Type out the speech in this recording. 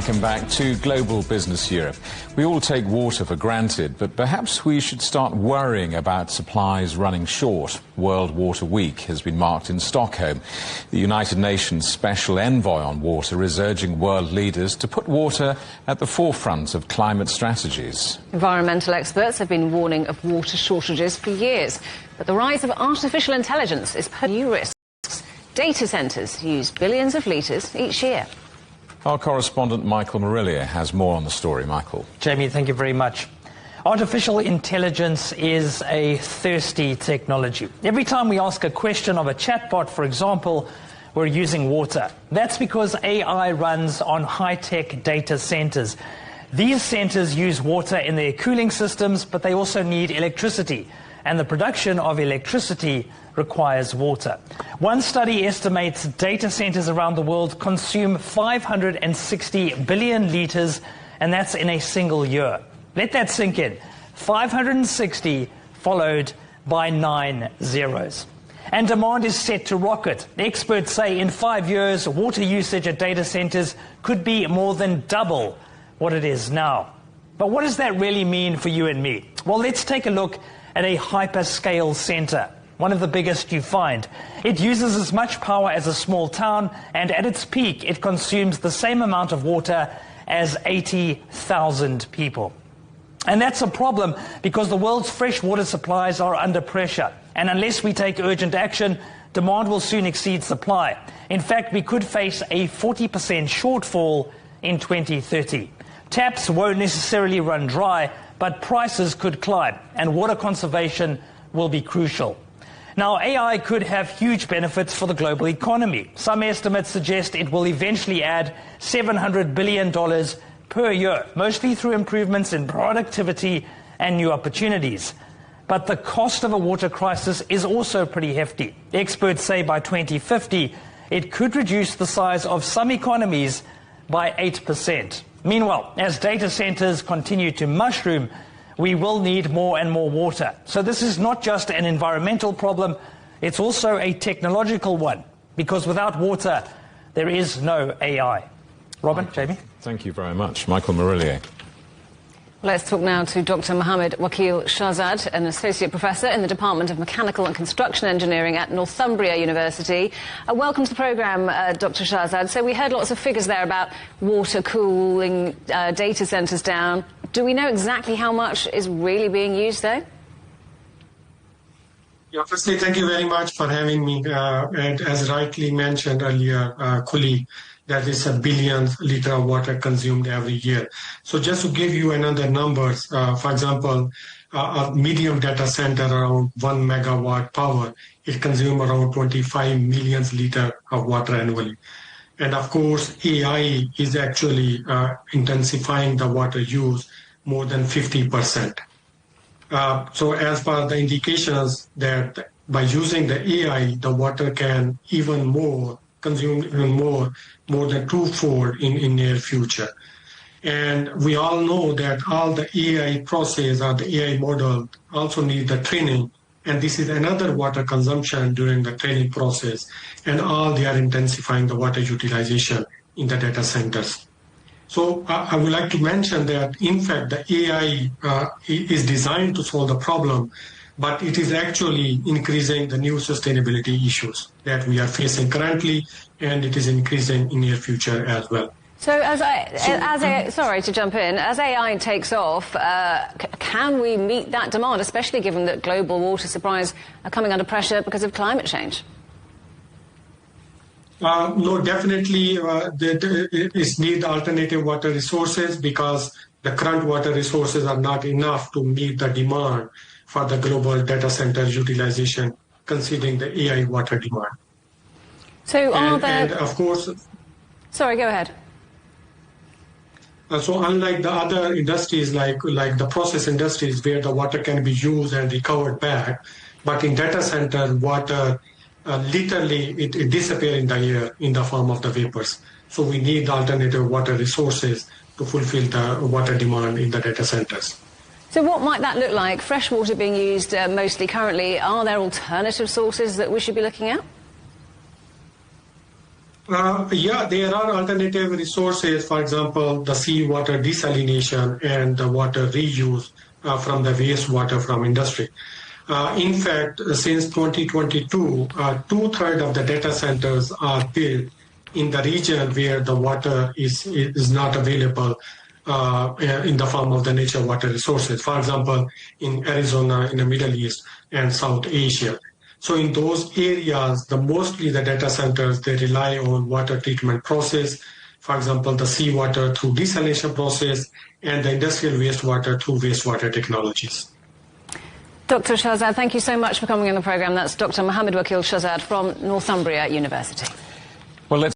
welcome back to Global Business Europe. We all take water for granted, but perhaps we should start worrying about supplies running short. World Water Week has been marked in Stockholm. The United Nations Special Envoy on Water is urging world leaders to put water at the forefront of climate strategies. Environmental experts have been warning of water shortages for years, but the rise of artificial intelligence is posing new risks. Data centres use billions of litres each year. Our correspondent Michael Murillier has more on the story. Michael. Jamie, thank you very much. Artificial intelligence is a thirsty technology. Every time we ask a question of a chatbot, for example, we're using water. That's because AI runs on high-tech data centres. These centres use water in their cooling systems, but they also need electricity. And the production of electricity requires water. One study estimates data centres around the world consume 560 billion litres, and that's in a single year. Let that sink in. 560 followed by 9 zeros. And demand is set to rocket. Experts say in 5 years, water usage at data centres could be more than double what it is now. But what does that really mean for you and me? Well, let's take a look at a hyperscale centre, one of the biggest you find. It uses as much power as a small town, and at its peak, it consumes the same amount of water as 80,000 people. And that's a problem because the world's fresh water supplies are under pressure. And unless we take urgent action, demand will soon exceed supply. In fact, we could face a 40% shortfall in 2030. Taps won't necessarily run dry, but prices could climb, and water conservation will be crucial. Now, AI could have huge benefits for the global economy. Some estimates suggest it will eventually add $700 billion per year, mostly through improvements in productivity and new opportunities. But the cost of a water crisis is also pretty hefty. Experts say by 2050, it could reduce the size of some economies by 8%. Meanwhile, as data centres continue to mushroom, we will need more and more water. So this is not just an environmental problem, it's also a technological one, because without water, there is no AI. Robin, Jamie? Thank you very much. Michael Murillier. Let's talk now to Dr. Mohammed Wakil Shahzad, an associate professor in the Department of Mechanical and Construction Engineering at Northumbria University. Welcome to the programme, Dr. Shahzad. So we heard lots of figures there about water cooling data centres down. Do we know exactly how much is really being used, though? Yeah, firstly, thank you very much for having me. And as rightly mentioned earlier, colleague, that is 1 billion litres of water consumed every year. So just to give you another numbers, for example, a medium data center around 1 megawatt power, it consumes around 25 million litres of water annually. And of course, AI is actually intensifying the water use more than 50%. So as per the indications that by using the AI, the water can consume even more than twofold in near future. And we all know that all the AI process or the AI model also need the training. And this is another water consumption during the training process. And all they are intensifying the water utilization in the data centers. So I would like to mention that, in fact, the AI is designed to solve the problem, but it is actually increasing the new sustainability issues that we are facing currently, and it is increasing in near future as well. So sorry to jump in, as AI takes off, can we meet that demand, especially given that global water supplies are coming under pressure because of climate change? No, definitely it needs alternative water resources because the current water resources are not enough to meet the demand for the global data center utilization, considering the AI water demand. So and of course... Sorry, go ahead. So unlike the other industries, like the process industries where the water can be used and recovered back, but in data center, water literally it disappears in the air in the form of the vapors. So we need alternative water resources to fulfill the water demand in the data centers. So what might that look like? Fresh water being used mostly currently. Are there alternative sources that we should be looking at? Yeah, there are alternative resources, for example, the seawater desalination and the water reuse from the wastewater from industry. In fact, since 2022, 2/3 of the data centers are built in the region where the water is not available in the form of the nature water resources. For example, in Arizona, in the Middle East, and South Asia. So in those areas, mostly the data centers, they rely on water treatment process, for example, the seawater through desalination process, and the industrial wastewater through wastewater technologies. Dr. Shahzad, thank you so much for coming on the programme. That's Dr. Mohammed Wakil Shahzad from Northumbria University. Well, let's